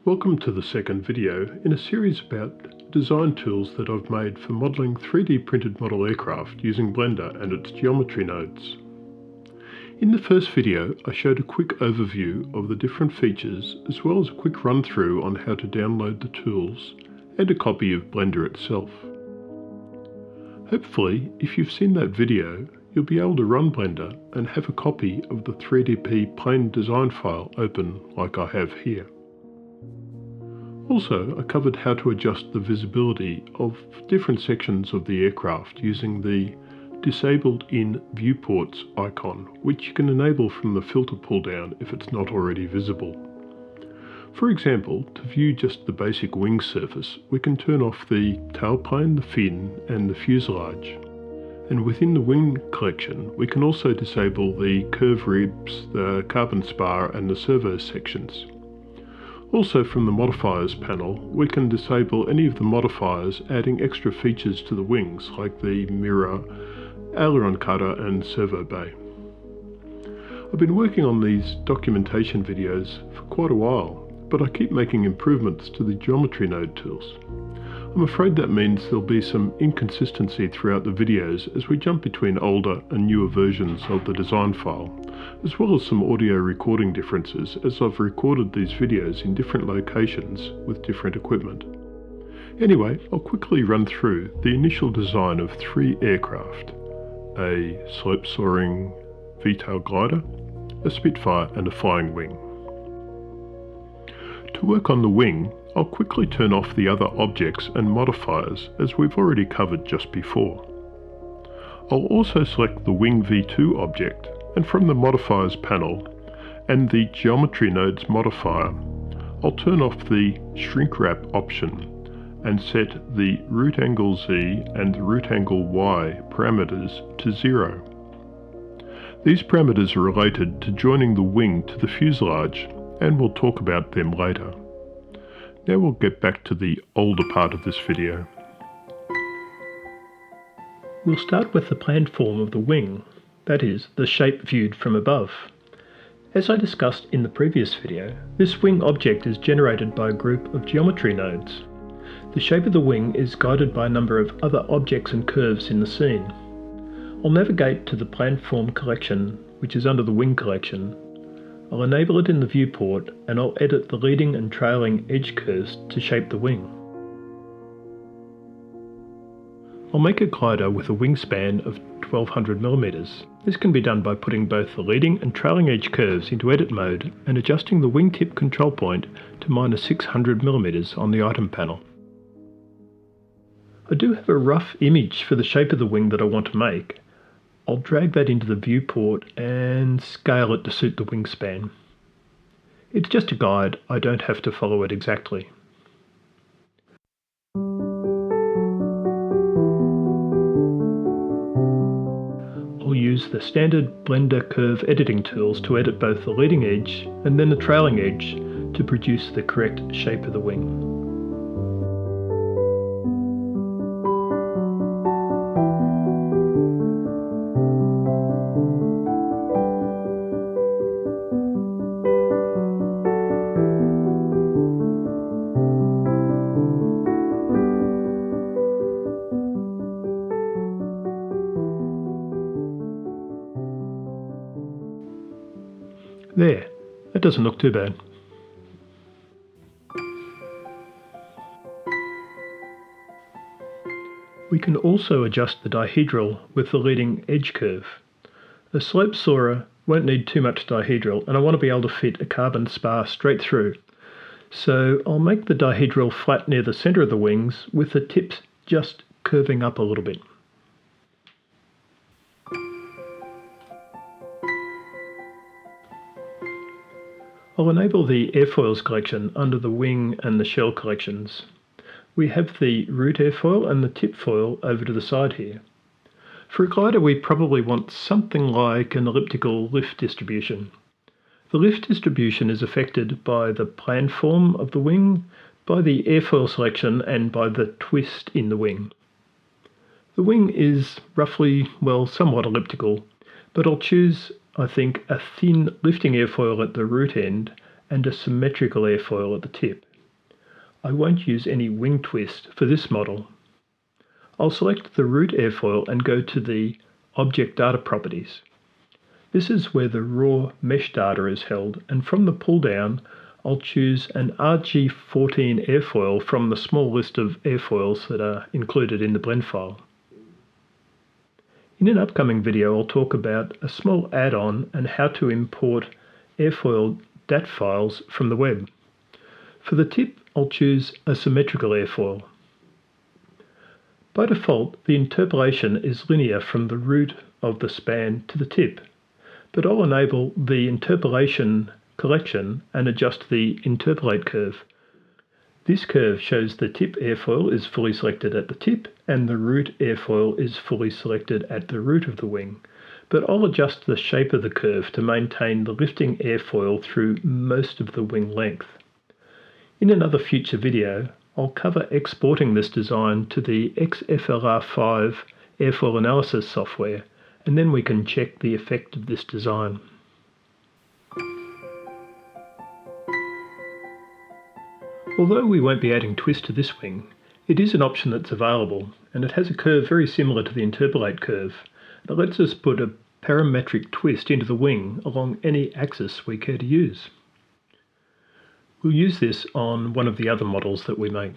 Welcome to the second video in a series about design tools that I've made for modelling 3D printed model aircraft using Blender and its geometry nodes. In the first video I showed a quick overview of the different features as well as a quick run through on how to download the tools and a copy of Blender itself. Hopefully, if you've seen that video, you'll be able to run Blender and have a copy of the 3D plane design file open like I have here. Also, I covered how to adjust the visibility of different sections of the aircraft using the Disabled in Viewports icon, which you can enable from the filter pull down if it's not already visible. For example, to view just the basic wing surface, we can turn off the tailplane, the fin and the fuselage. And within the wing collection, we can also disable the curve ribs, the carbon spar and the servo sections. Also from the modifiers panel, we can disable any of the modifiers adding extra features to the wings like the mirror, aileron cutter and servo bay. I've been working on these documentation videos for quite a while, but I keep making improvements to the geometry node tools. I'm afraid that means there'll be some inconsistency throughout the videos as we jump between older and newer versions of the design file, as well as some audio recording differences as I've recorded these videos in different locations with different equipment. Anyway, I'll quickly run through the initial design of 3 aircraft: a slope soaring V-tail glider, a Spitfire and a flying wing. To work on the wing, I'll quickly turn off the other objects and modifiers as we've already covered just before. I'll also select the Wing V2 object, and from the modifiers panel and the geometry nodes modifier, I'll turn off the shrink wrap option and set the root angle Z and the root angle Y parameters to 0. These parameters are related to joining the wing to the fuselage, and we'll talk about them later. Now we'll get back to the older part of this video. We'll start with the planform of the wing, that is, the shape viewed from above. As I discussed in the previous video, this wing object is generated by a group of geometry nodes. The shape of the wing is guided by a number of other objects and curves in the scene. I'll navigate to the planform collection, which is under the wing collection. I'll enable it in the viewport and I'll edit the leading and trailing edge curves to shape the wing. I'll make a glider with a wingspan of 1200 mm. This can be done by putting both the leading and trailing edge curves into edit mode and adjusting the wingtip control point to -600 mm on the item panel. I do have a rough image for the shape of the wing that I want to make. I'll drag that into the viewport and scale it to suit the wingspan. It's just a guide, I don't have to follow it exactly. I'll use the standard Blender curve editing tools to edit both the leading edge and then the trailing edge to produce the correct shape of the wing. There, that doesn't look too bad. We can also adjust the dihedral with the leading edge curve. A slope soarer won't need too much dihedral, and I want to be able to fit a carbon spar straight through. So I'll make the dihedral flat near the centre of the wings with the tips just curving up a little bit. I'll enable the Airfoils collection under the wing and the shell collections. We have the root airfoil and the tip foil over to the side here. For a glider we probably want something like an elliptical lift distribution. The lift distribution is affected by the planform of the wing, by the airfoil selection and by the twist in the wing. The wing is roughly, well, somewhat elliptical, but I'll choose I think, a thin lifting airfoil at the root end and a symmetrical airfoil at the tip. I won't use any wing twist for this model. I'll select the root airfoil and go to the Object Data Properties. This is where the raw mesh data is held, and from the pull down I'll choose an RG14 airfoil from the small list of airfoils that are included in the blend file. In an upcoming video I'll talk about a small add-on and how to import airfoil DAT files from the web. For the tip I'll choose a symmetrical airfoil. By default the interpolation is linear from the root of the span to the tip, but I'll enable the interpolation collection and adjust the interpolate curve. This curve shows the tip airfoil is fully selected at the tip and the root airfoil is fully selected at the root of the wing, but I'll adjust the shape of the curve to maintain the lifting airfoil through most of the wing length. In another future video, I'll cover exporting this design to the XFLR5 airfoil analysis software, and then we can check the effect of this design. Although we won't be adding twist to this wing, it is an option that's available, and it has a curve very similar to the interpolate curve that lets us put a parametric twist into the wing along any axis we care to use. We'll use this on one of the other models that we make.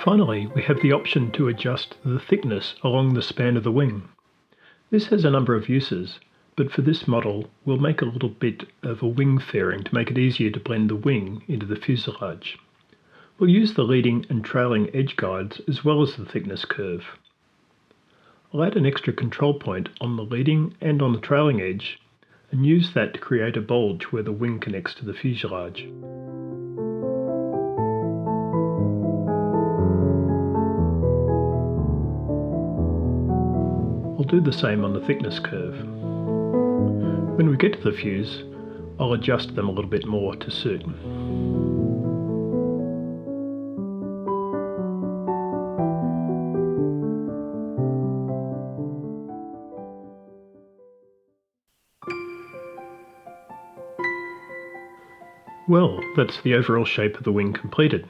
Finally, we have the option to adjust the thickness along the span of the wing. This has a number of uses, but for this model we'll make a little bit of a wing fairing to make it easier to blend the wing into the fuselage. We'll use the leading and trailing edge guides as well as the thickness curve. I'll add an extra control point on the leading and on the trailing edge and use that to create a bulge where the wing connects to the fuselage. I'll do the same on the thickness curve. When we get to the fuse, I'll adjust them a little bit more to suit. Well, that's the overall shape of the wing completed.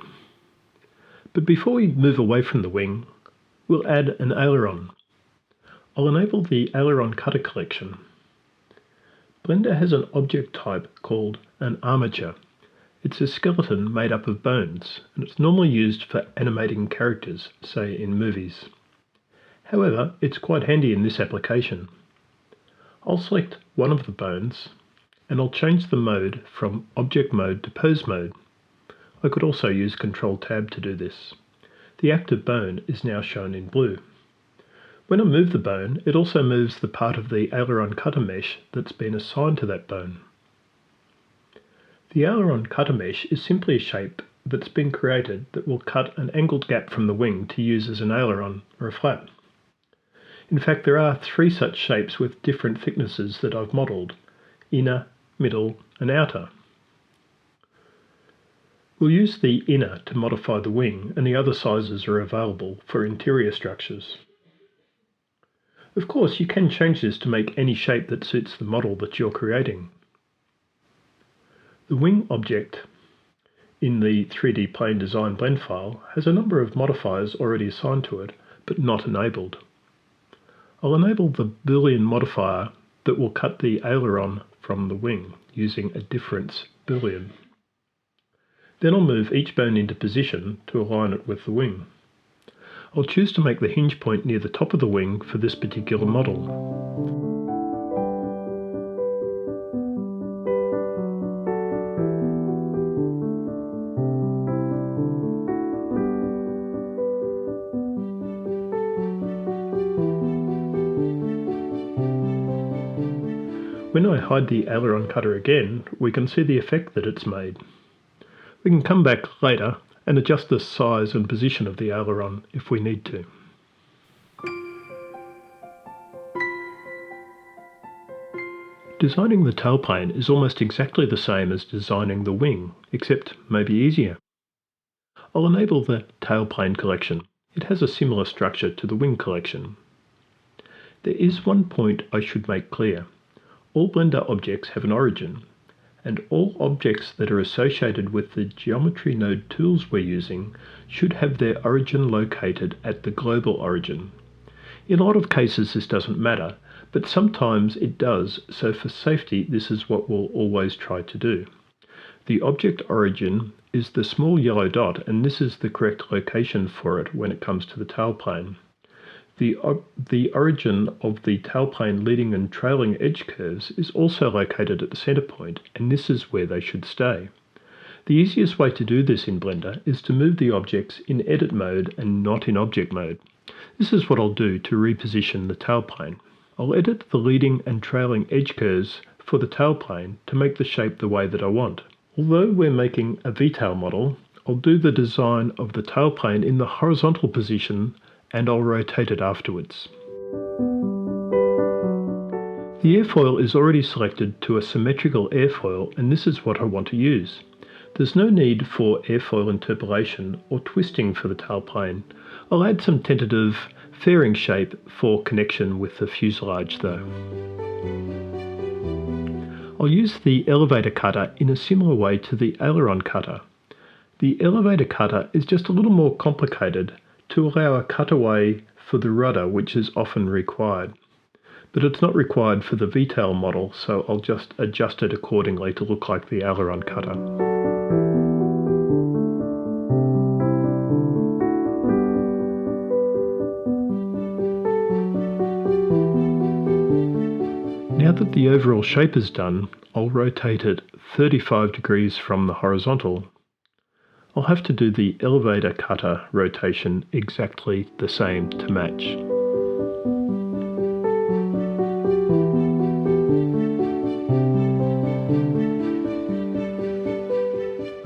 But before we move away from the wing, we'll add an aileron. I'll enable the aileron cutter collection. Blender has an object type called an armature. It's a skeleton made up of bones, and it's normally used for animating characters, say in movies. However, it's quite handy in this application. I'll select one of the bones, and I'll change the mode from object mode to pose mode. I could also use Control Tab to do this. The active bone is now shown in blue. When I move the bone, it also moves the part of the aileron cutter mesh that's been assigned to that bone. The aileron cutter mesh is simply a shape that's been created that will cut an angled gap from the wing to use as an aileron or a flap. In fact, there are 3 such shapes with different thicknesses that I've modelled: inner, middle and outer. We'll use the inner to modify the wing, and the other sizes are available for interior structures. Of course, you can change this to make any shape that suits the model that you're creating. The wing object in the 3D plane design blend file has a number of modifiers already assigned to it, but not enabled. I'll enable the Boolean modifier that will cut the aileron from the wing using a difference Boolean. Then I'll move each bone into position to align it with the wing. I'll choose to make the hinge point near the top of the wing for this particular model. When I hide the aileron cutter again, we can see the effect that it's made. We can come back later and adjust the size and position of the aileron if we need to. Designing the tailplane is almost exactly the same as designing the wing, except maybe easier. I'll enable the tailplane collection. It has a similar structure to the wing collection. There is one point I should make clear. All Blender objects have an origin, and all objects that are associated with the geometry node tools we're using should have their origin located at the global origin. In a lot of cases this doesn't matter, but sometimes it does, so for safety this is what we'll always try to do. The object origin is the small yellow dot, and this is the correct location for it when it comes to the tailplane. The origin of the tailplane leading and trailing edge curves is also located at the center point, and this is where they should stay. The easiest way to do this in Blender is to move the objects in edit mode and not in object mode. This is what I'll do to reposition the tailplane. I'll edit the leading and trailing edge curves for the tailplane to make the shape the way that I want. Although we're making a V-tail model, I'll do the design of the tailplane in the horizontal position and I'll rotate it afterwards. The airfoil is already selected to a symmetrical airfoil, and this is what I want to use. There's no need for airfoil interpolation or twisting for the tailplane. I'll add some tentative fairing shape for connection with the fuselage though. I'll use the elevator cutter in a similar way to the aileron cutter. The elevator cutter is just a little more complicated to allow a cutaway for the rudder, which is often required. But it's not required for the V-tail model, so I'll just adjust it accordingly to look like the aileron cutter. Now that the overall shape is done, I'll rotate it 35 degrees from the horizontal. I'll have to do the elevator cutter rotation exactly the same to match.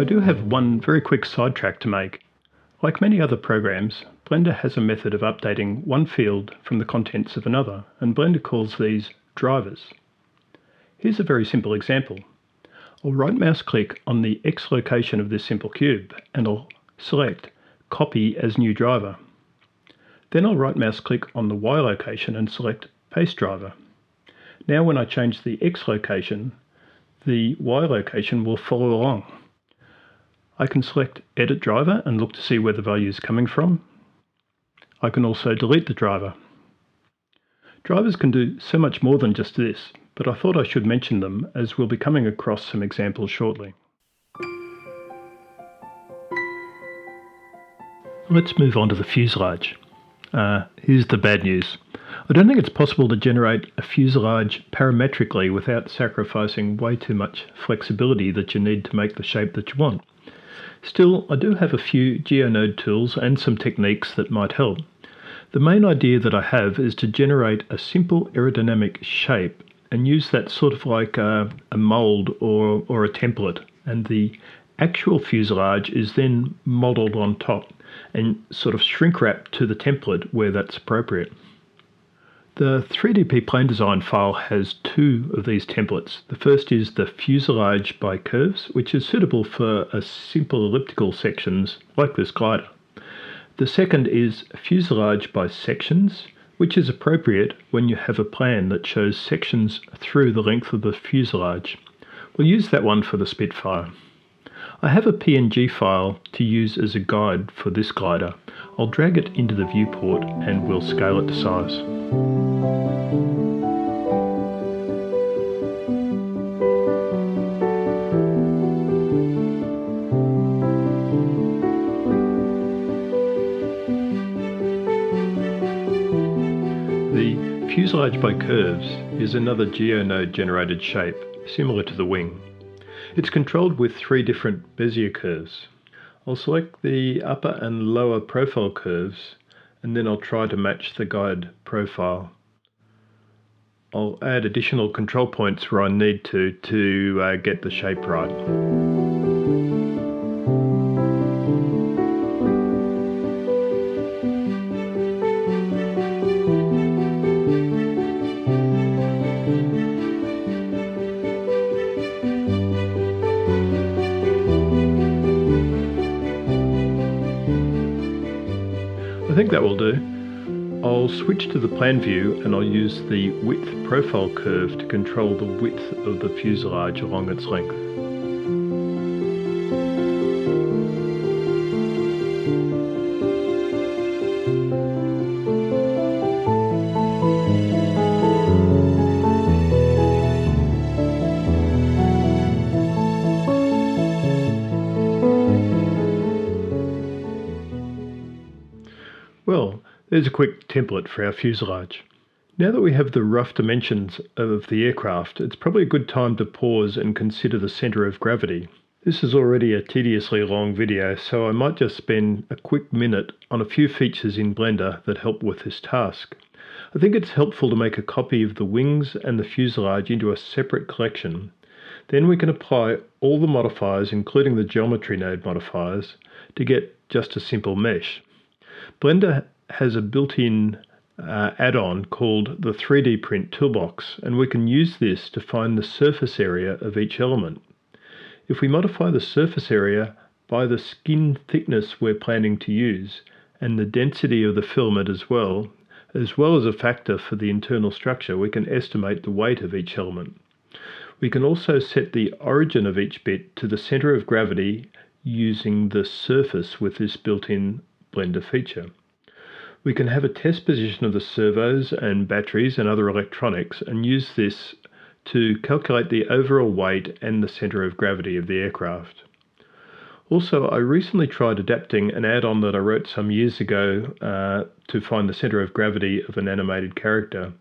I do have one very quick sidetrack to make. Like many other programs, Blender has a method of updating one field from the contents of another, and Blender calls these drivers. Here's a very simple example. I'll right mouse click on the X location of this simple cube and I'll select Copy as New Driver. Then I'll right mouse click on the Y location and select Paste Driver. Now when I change the X location, the Y location will follow along. I can select Edit Driver and look to see where the value is coming from. I can also delete the driver. Drivers can do so much more than just this, but I thought I should mention them as we'll be coming across some examples shortly. Let's move on to the fuselage. Here's the bad news. I don't think it's possible to generate a fuselage parametrically without sacrificing way too much flexibility that you need to make the shape that you want. Still, I do have a few GeoNode tools and some techniques that might help. The main idea that I have is to generate a simple aerodynamic shape and use that sort of like a mold or a template, and the actual fuselage is then modelled on top and sort of shrink wrapped to the template where that's appropriate. The 3DP plane design file has two of these templates. The first is the Fuselage by Curves, which is suitable for a simple elliptical sections like this glider. The second is Fuselage by Sections, which is appropriate when you have a plan that shows sections through the length of the fuselage. We'll use that one for the Spitfire. I have a PNG file to use as a guide for this glider. I'll drag it into the viewport and we'll scale it to size. The Fuselage by Curves is another GeoNode generated shape, similar to the wing. It's controlled with three different Bezier curves. I'll select the upper and lower profile curves, and then I'll try to match the guide profile. I'll add additional control points where I need to get the shape right. I think that will do. I'll I'll switch to the plan view and I'll use the width profile curve to control the width of the fuselage along its length. Well, there's a quick template for our fuselage. Now that we have the rough dimensions of the aircraft, it's probably a good time to pause and consider the centre of gravity. This is already a tediously long video, so I might just spend a quick minute on a few features in Blender that help with this task. I think it's helpful to make a copy of the wings and the fuselage into a separate collection. Then we can apply all the modifiers, including the geometry node modifiers, to get just a simple mesh. Blender has a built-in add-on called the 3D Print Toolbox, and we can use this to find the surface area of each element. If we modify the surface area by the skin thickness we're planning to use, and the density of the filament as well as a factor for the internal structure, we can estimate the weight of each element. We can also set the origin of each bit to the centre of gravity using the surface with this built-in Blender feature. We can have a test position of the servos and batteries and other electronics and use this to calculate the overall weight and the centre of gravity of the aircraft. Also, I recently tried adapting an add-on that I wrote some years ago to find the centre of gravity of an animated character.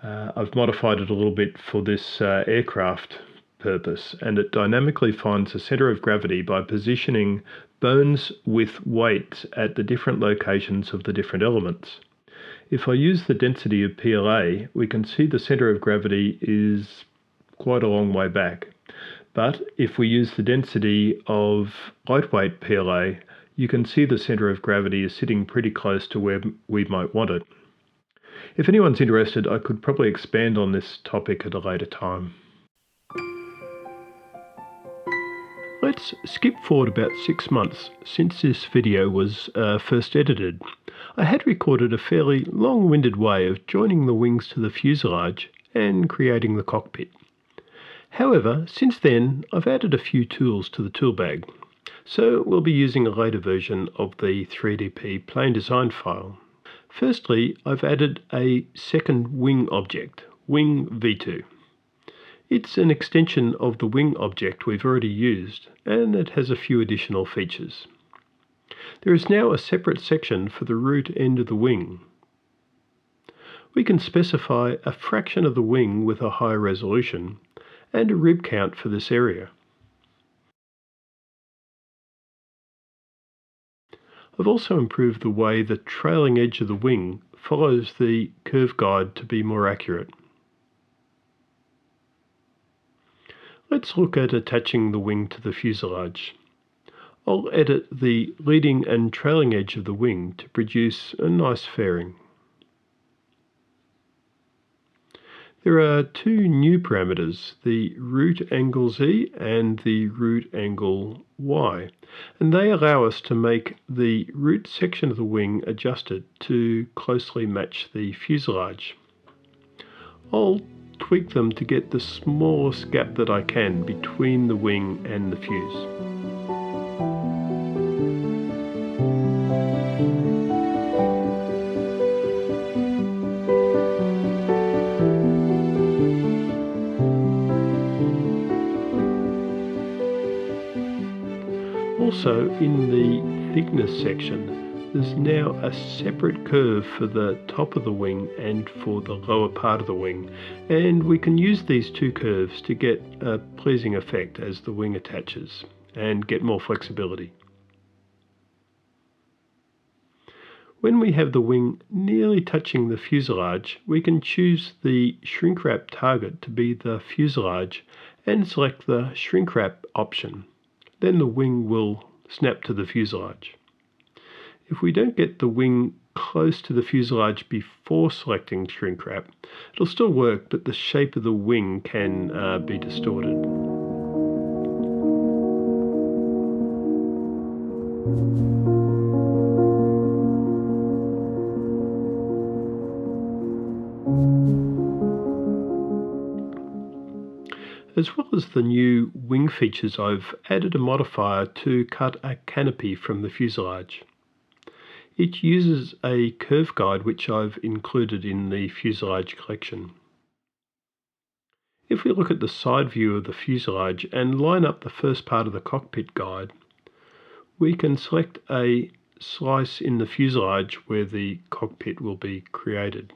I've modified it a little bit for this aircraft purpose, and it dynamically finds the centre of gravity by positioning bones with weights at the different locations of the different elements. If I use the density of PLA, we can see the centre of gravity is quite a long way back. But if we use the density of lightweight PLA, you can see the centre of gravity is sitting pretty close to where we might want it. If anyone's interested, I could probably expand on this topic at a later time. Let's skip forward about 6 months since this video was first edited. I had recorded a fairly long-winded way of joining the wings to the fuselage and creating the cockpit. However, since then I've added a few tools to the toolbag, so we'll be using a later version of the 3DP plane design file. Firstly, I've added a second wing object, Wing V2. It's an extension of the wing object we've already used, and it has a few additional features. There is now a separate section for the root end of the wing. We can specify a fraction of the wing with a high resolution, and a rib count for this area. I've also improved the way the trailing edge of the wing follows the curve guide to be more accurate. Let's look at attaching the wing to the fuselage. I'll edit the leading and trailing edge of the wing to produce a nice fairing. There are two new parameters, the root angle Z and the root angle Y, and they allow us to make the root section of the wing adjusted to closely match the fuselage. I'll tweak them to get the smallest gap that I can between the wing and the fuse. Also, in the thickness section, there's now a separate curve for the top of the wing and for the lower part of the wing, and we can use these two curves to get a pleasing effect as the wing attaches and get more flexibility. When we have the wing nearly touching the fuselage, we can choose the shrink wrap target to be the fuselage and select the shrink wrap option. Then the wing will snap to the fuselage. If we don't get the wing close to the fuselage before selecting shrink wrap, it'll still work, but the shape of the wing can be distorted. As well as the new wing features, I've added a modifier to cut a canopy from the fuselage. It uses a curve guide which I've included in the fuselage collection. If we look at the side view of the fuselage and line up the first part of the cockpit guide, we can select a slice in the fuselage where the cockpit will be created.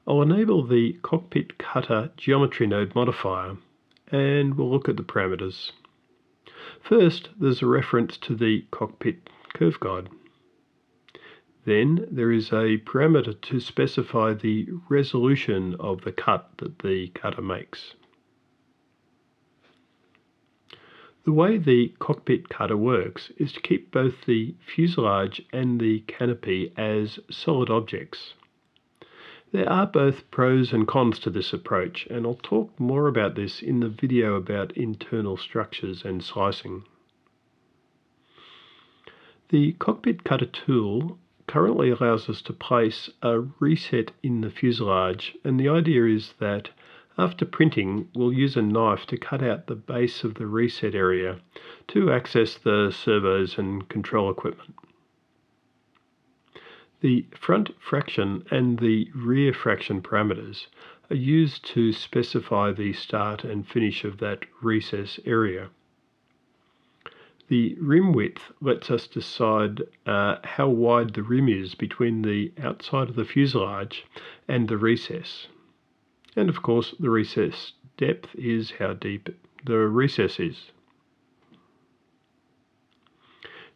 I'll enable the Cockpit Cutter Geometry Node modifier and we'll look at the parameters. First, there's a reference to the cockpit curve guide. Then there is a parameter to specify the resolution of the cut that the cutter makes. The way the cockpit cutter works is to keep both the fuselage and the canopy as solid objects. There are both pros and cons to this approach, and I'll talk more about this in the video about internal structures and slicing. The Cockpit Cutter tool currently allows us to place a reset in the fuselage, and the idea is that after printing we'll use a knife to cut out the base of the reset area to access the servos and control equipment. The front fraction and the rear fraction parameters are used to specify the start and finish of that recess area. The rim width lets us decide how wide the rim is between the outside of the fuselage and the recess. And of course the recess depth is how deep the recess is.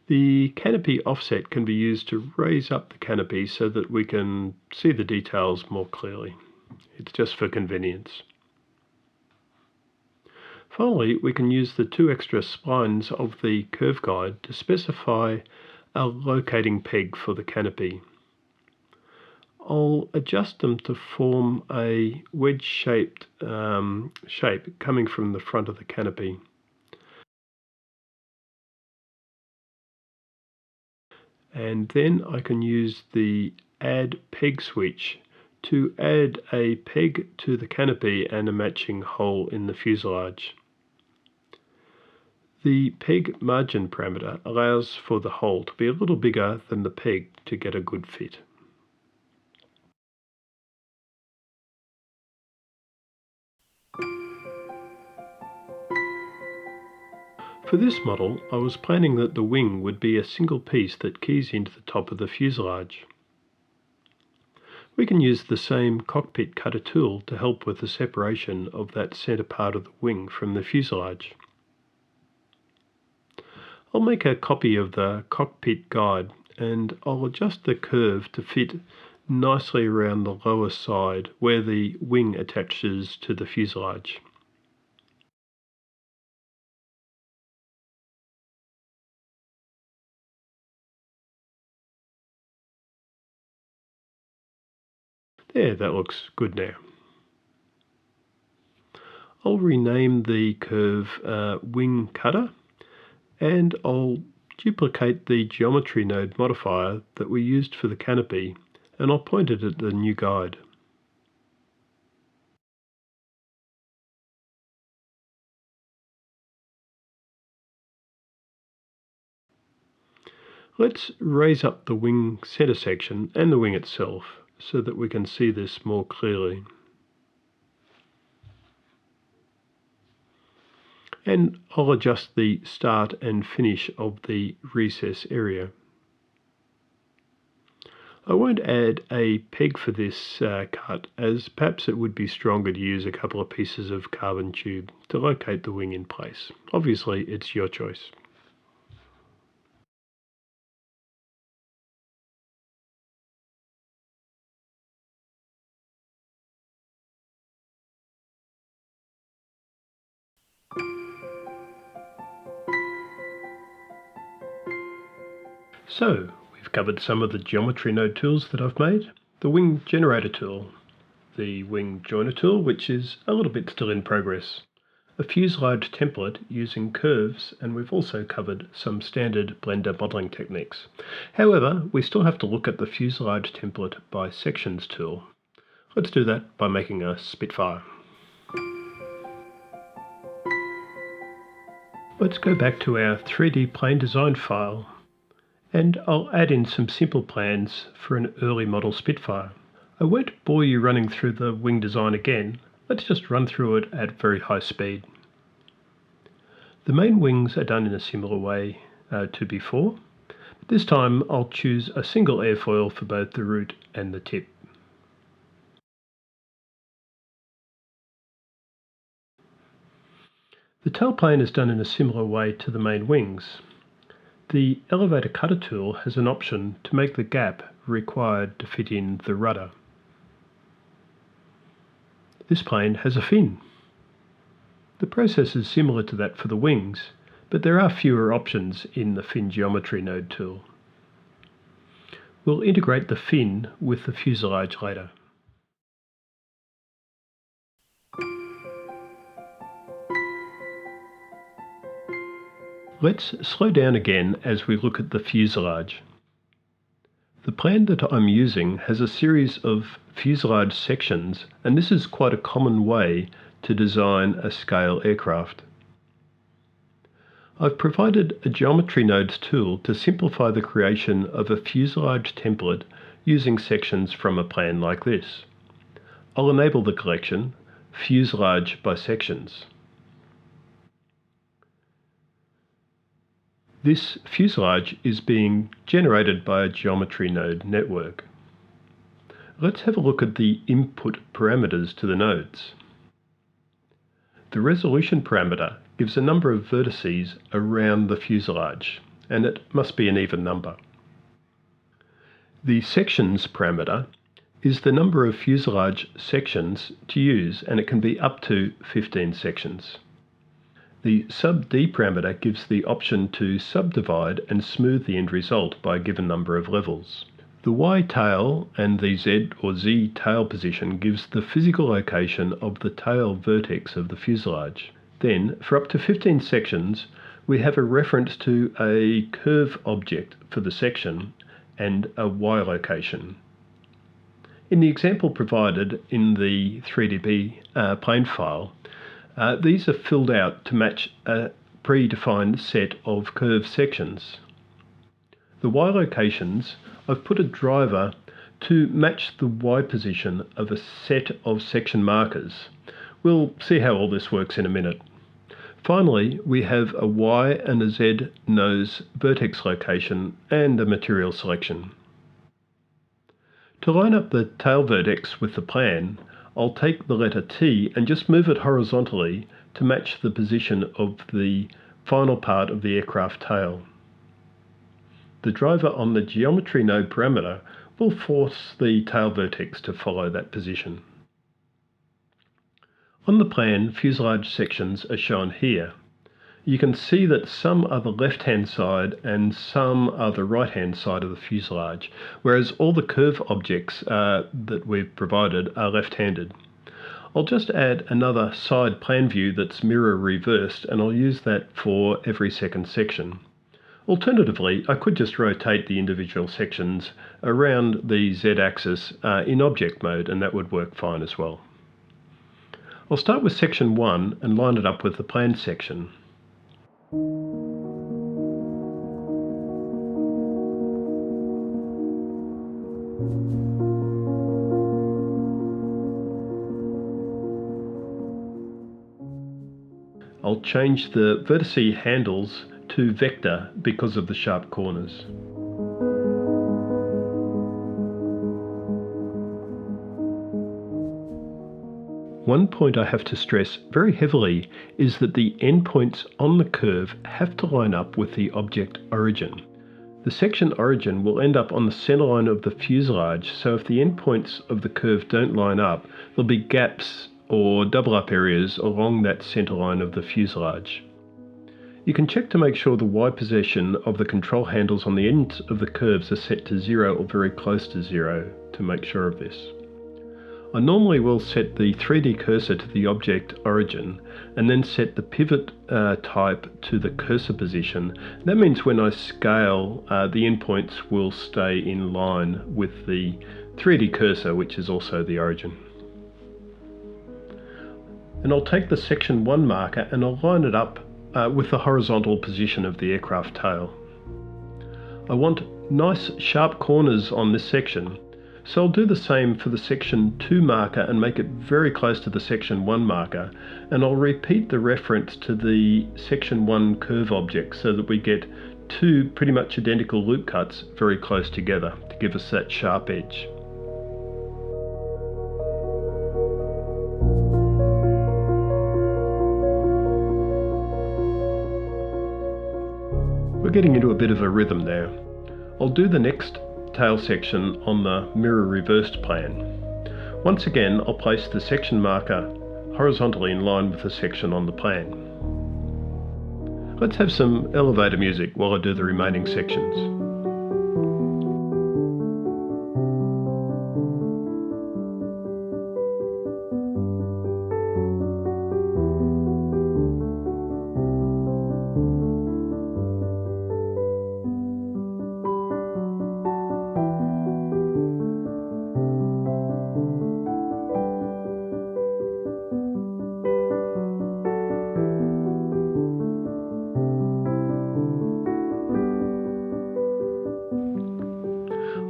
The canopy offset can be used to raise up the canopy so that we can see the details more clearly. It's just for convenience. Finally, we can use the two extra splines of the curve guide to specify a locating peg for the canopy. I'll adjust them to form a wedge-shaped shape coming from the front of the canopy. And then I can use the Add Peg switch to add a peg to the canopy and a matching hole in the fuselage. The peg margin parameter allows for the hole to be a little bigger than the peg to get a good fit. For this model, I was planning that the wing would be a single piece that keys into the top of the fuselage. We can use the same Cockpit Cutter tool to help with the separation of that centre part of the wing from the fuselage. I'll make a copy of the cockpit guide and I'll adjust the curve to fit nicely around the lower side where the wing attaches to the fuselage. There, that looks good now. I'll rename the curve Wing Cutter, and I'll duplicate the geometry node modifier that we used for the canopy, and I'll point it at the new guide. Let's raise up the wing centre section and the wing itself so that we can see this more clearly. And I'll adjust the start and finish of the recess area. I won't add a peg for this cut, as perhaps it would be stronger to use a couple of pieces of carbon tube to locate the wing in place. Obviously, it's your choice. So, we've covered some of the geometry node tools that I've made. The wing generator tool, the wing joiner tool, which is a little bit still in progress, a fuselage template using curves, and we've also covered some standard Blender modelling techniques. However, we still have to look at the fuselage template by sections tool. Let's do that by making a Spitfire. Let's go back to our 3D plane design file, and I'll add in some simple plans for an early model Spitfire. I won't bore you running through the wing design again. Let's just run through it at very high speed. The main wings are done in a similar way to before. This time I'll choose a single airfoil for both the root and the tip. The tailplane is done in a similar way to the main wings. The elevator cutter tool has an option to make the gap required to fit in the rudder. This plane has a fin. The process is similar to that for the wings, but there are fewer options in the fin geometry node tool. We'll integrate the fin with the fuselage later. Let's slow down again as we look at the fuselage. The plan that I'm using has a series of fuselage sections, and this is quite a common way to design a scale aircraft. I've provided a geometry nodes tool to simplify the creation of a fuselage template using sections from a plan like this. I'll enable the collection Fuselage by Sections. This fuselage is being generated by a geometry node network. Let's have a look at the input parameters to the nodes. The resolution parameter gives a number of vertices around the fuselage, and it must be an even number. The sections parameter is the number of fuselage sections to use, and it can be up to 15 sections. The sub-D parameter gives the option to subdivide and smooth the end result by a given number of levels. The Y tail and the Z or Z tail position gives the physical location of the tail vertex of the fuselage. Then, for up to 15 sections, we have a reference to a curve object for the section and a Y location. In the example provided in the 3D plane file, these are filled out to match a predefined set of curved sections. The Y locations, I've put a driver to match the Y position of a set of section markers. We'll see how all this works in a minute. Finally, we have a Y and a Z nose vertex location and a material selection. To line up the tail vertex with the plan, I'll take the letter T and just move it horizontally to match the position of the final part of the aircraft tail. The driver on the geometry node parameter will force the tail vertex to follow that position. On the plan, fuselage sections are shown here. You can see that some are the left-hand side and some are the right-hand side of the fuselage, whereas all the curve objects that we've provided are left-handed. I'll just add another side plan view that's mirror reversed, and I'll use that for every second section. Alternatively, I could just rotate the individual sections around the Z-axis in object mode, and that would work fine as well. I'll start with section 1 and line it up with the plan section. I'll change the vertice handles to vector because of the sharp corners. One point I have to stress very heavily is that the endpoints on the curve have to line up with the object origin. The section origin will end up on the center line of the fuselage, so if the endpoints of the curve don't line up, there'll be gaps or double up areas along that center line of the fuselage. You can check to make sure the Y position of the control handles on the ends of the curves are set to 0 or very close to 0 to make sure of this. I normally will set the 3D cursor to the object origin and then set the pivot type to the cursor position. That means when I scale, the endpoints will stay in line with the 3D cursor, which is also the origin. And I'll take the section 1 marker and I'll line it up with the horizontal position of the aircraft tail. I want nice sharp corners on this section, so I'll do the same for the section 2 marker and make it very close to the section 1 marker, and I'll repeat the reference to the section 1 curve object so that we get two pretty much identical loop cuts very close together to give us that sharp edge. We're getting into a bit of a rhythm now. I'll do the next tail section on the mirror reversed plan. Once again, I'll place the section marker horizontally in line with the section on the plan. Let's have some elevator music while I do the remaining sections.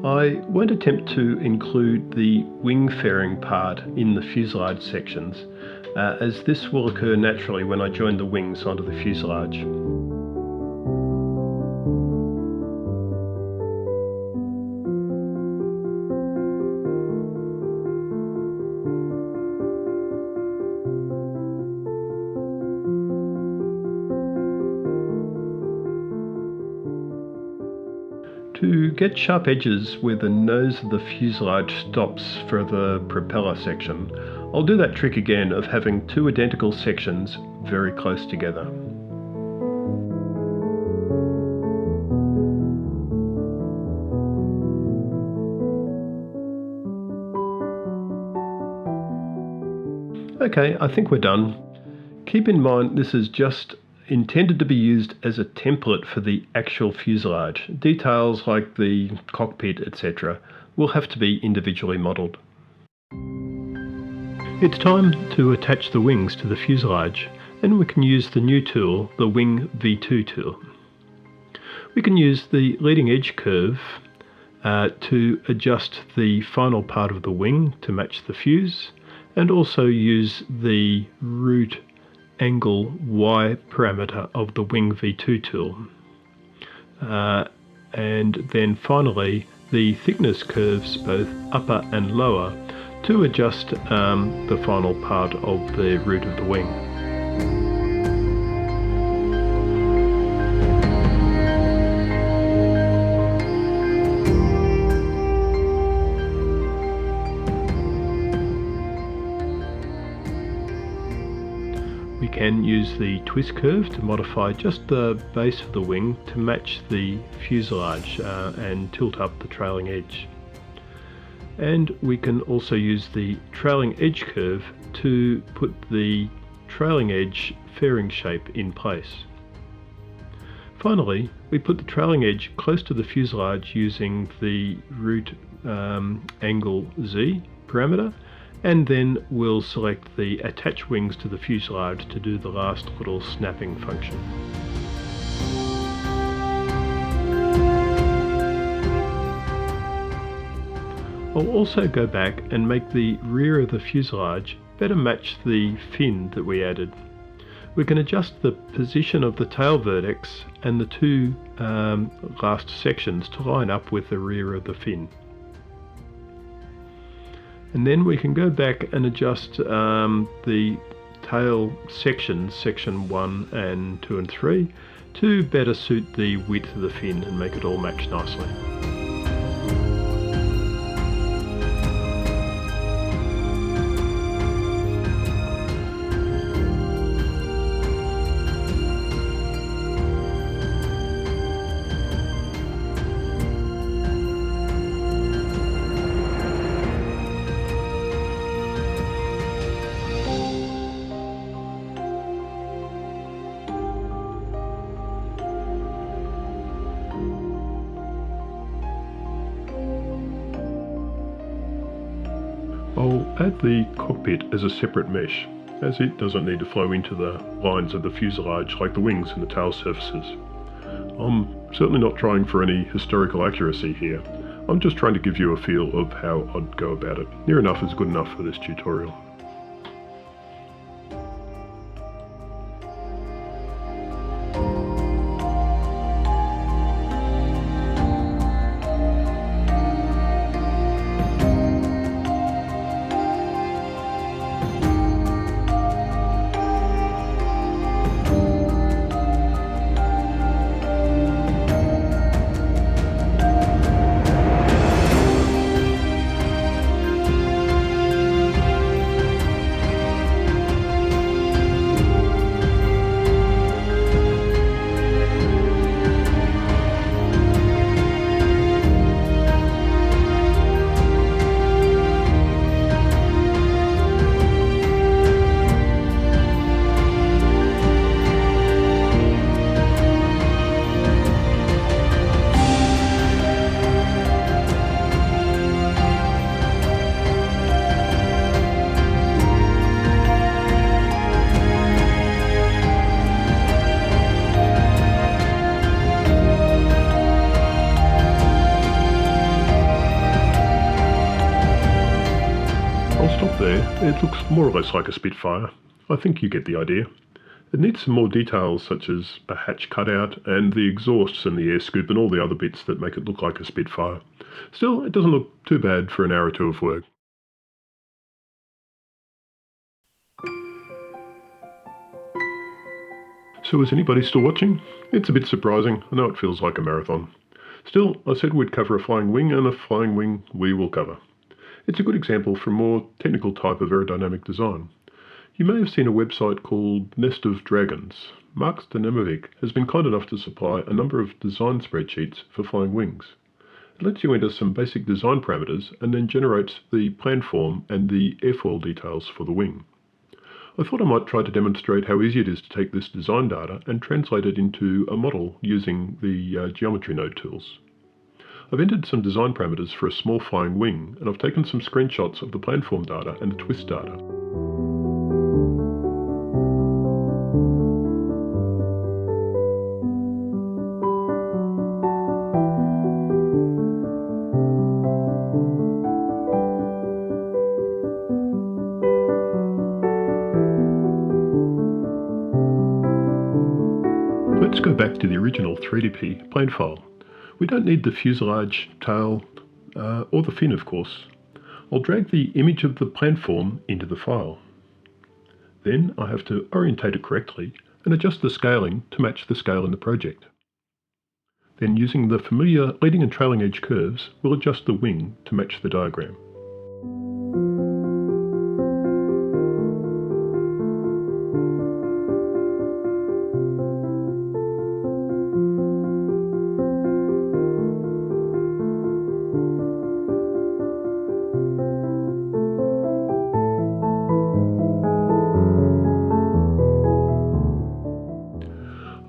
I won't attempt to include the wing fairing part in the fuselage sections, as this will occur naturally when I join the wings onto the fuselage. To get sharp edges where the nose of the fuselage stops for the propeller section, I'll do that trick again of having two identical sections very close together. Okay, I think we're done. Keep in mind this is just intended to be used as a template for the actual fuselage. Details like the cockpit, etc. will have to be individually modelled. It's time to attach the wings to the fuselage, and we can use the new tool, the Wing V2 tool. We can use the leading edge curve to adjust the final part of the wing to match the fuse, and also use the root angle Y parameter of the Wing V2 tool. And then finally the thickness curves, both upper and lower, to adjust the final part of the root of the wing. We can use the twist curve to modify just the base of the wing to match the fuselage and tilt up the trailing edge. And we can also use the trailing edge curve to put the trailing edge fairing shape in place. Finally, we put the trailing edge close to the fuselage using the root angle Z parameter, and then we'll select the attach wings to the fuselage to do the last little snapping function. I'll also go back and make the rear of the fuselage better match the fin that we added. We can adjust the position of the tail vertex and the two last sections to line up with the rear of the fin. And then we can go back and adjust the tail sections, section 1 and 2 and 3, to better suit the width of the fin and make it all match nicely. I'll add the cockpit as a separate mesh, as it doesn't need to flow into the lines of the fuselage like the wings and the tail surfaces. I'm certainly not trying for any historical accuracy here. I'm just trying to give you a feel of how I'd go about it. Near enough is good enough for this tutorial. It looks more or less like a Spitfire. I think you get the idea. It needs some more details such as a hatch cutout and the exhausts and the air scoop and all the other bits that make it look like a Spitfire. Still, it doesn't look too bad for an hour or two of work. So is anybody still watching? It's a bit surprising. I know it feels like a marathon. Still, I said we'd cover a flying wing, and a flying wing we will cover. It's a good example for a more technical type of aerodynamic design. You may have seen a website called Nest of Dragons. Mark Stanemovic has been kind enough to supply a number of design spreadsheets for flying wings. It lets you enter some basic design parameters and then generates the planform and the airfoil details for the wing. I thought I might try to demonstrate how easy it is to take this design data and translate it into a model using the geometry node tools. I've entered some design parameters for a small flying wing, and I've taken some screenshots of the planform data and the twist data. Let's go back to the original 3DP plane file. We don't need the fuselage, tail, or the fin, of course. I'll drag the image of the planform into the file. Then I have to orientate it correctly and adjust the scaling to match the scale in the project. Then, using the familiar leading and trailing edge curves, we'll adjust the wing to match the diagram.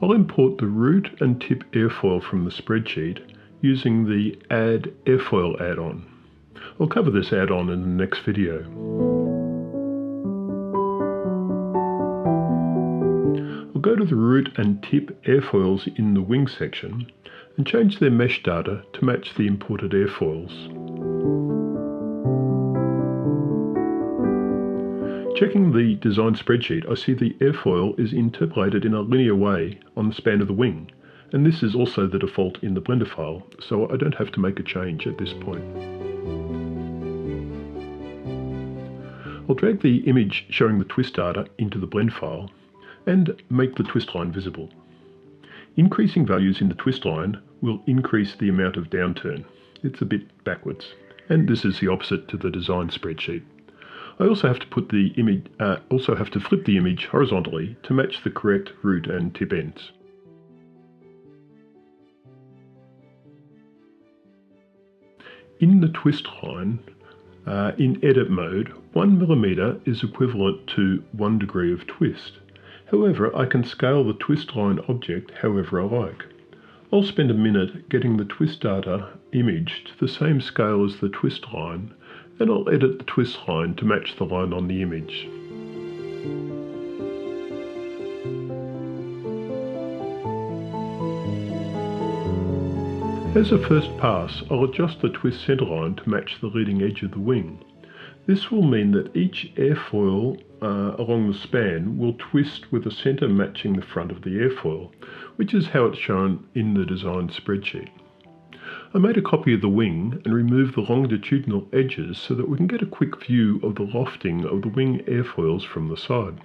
I'll import the root and tip airfoil from the spreadsheet using the Add Airfoil add-on. I'll cover this add-on in the next video. I'll go to the root and tip airfoils in the wing section and change their mesh data to match the imported airfoils. Checking the design spreadsheet, I see the airfoil is interpolated in a linear way on the span of the wing, and this is also the default in the Blender file, so I don't have to make a change at this point. I'll drag the image showing the twist data into the blend file and make the twist line visible. Increasing values in the twist line will increase the amount of downturn. It's a bit backwards, and this is the opposite to the design spreadsheet. I also have to flip the image horizontally to match the correct root and tip ends. In the twist line, in edit mode, 1 millimeter is equivalent to 1 degree of twist. However, I can scale the twist line object however I like. I'll spend a minute getting the twist data image to the same scale as the twist line and I'll edit the twist line to match the line on the image. As a first pass, I'll adjust the twist centerline to match the leading edge of the wing. This will mean that each airfoil along the span will twist with a center matching the front of the airfoil, which is how it's shown in the design spreadsheet. I made a copy of the wing and removed the longitudinal edges so that we can get a quick view of the lofting of the wing airfoils from the side.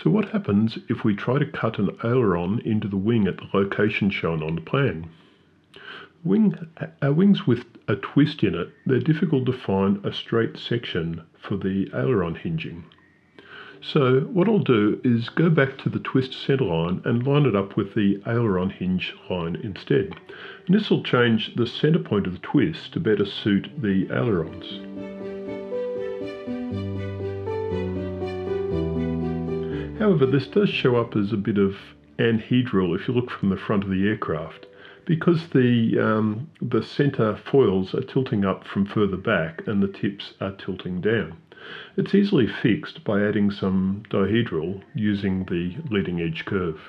So what happens if we try to cut an aileron into the wing at the location shown on the plan? Wings with a twist in it, they're difficult to find a straight section for the aileron hinging. So what I'll do is go back to the twist centerline and line it up with the aileron hinge line instead. And this will change the center point of the twist to better suit the ailerons. However, this does show up as a bit of anhedral if you look from the front of the aircraft, because the center foils are tilting up from further back and the tips are tilting down. It's easily fixed by adding some dihedral using the leading edge curve.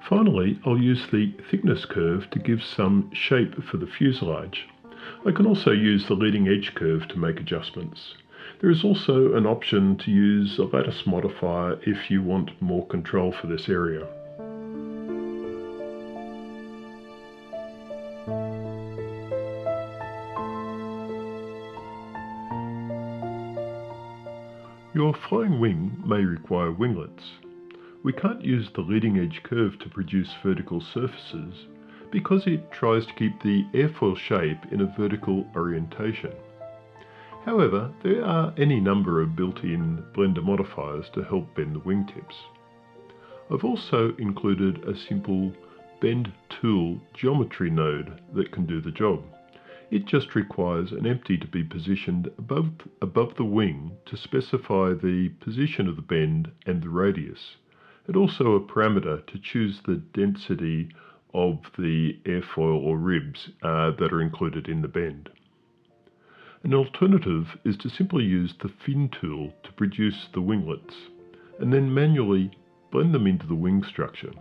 Finally, I'll use the thickness curve to give some shape for the fuselage. I can also use the leading edge curve to make adjustments. There is also an option to use a lattice modifier if you want more control for this area. Your flying wing may require winglets. We can't use the leading edge curve to produce vertical surfaces because it tries to keep the airfoil shape in a vertical orientation. However, there are any number of built-in blender modifiers to help bend the wingtips. I've also included a simple bend tool geometry node that can do the job. It just requires an empty to be positioned above the wing to specify the position of the bend and the radius, and also a parameter to choose the density of the airfoil or ribs that are included in the bend. An alternative is to simply use the fin tool to produce the winglets, and then manually blend them into the wing structure.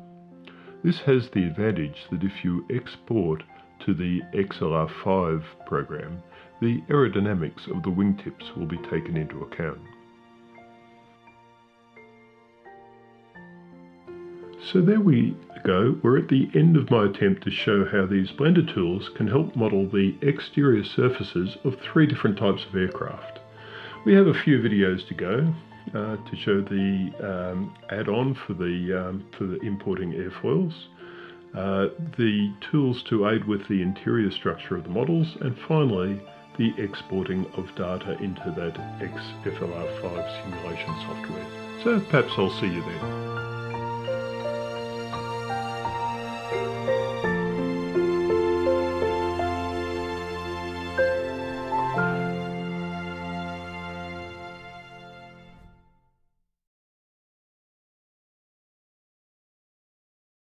This has the advantage that if you export to the XLR5 program, the aerodynamics of the wingtips will be taken into account. So there we go, we're at the end of my attempt to show how these blender tools can help model the exterior surfaces of 3 different types of aircraft. We have a few videos to go to show the add-on for the importing airfoils, the tools to aid with the interior structure of the models, and finally the exporting of data into that XFLR5 simulation software. So perhaps I'll see you then.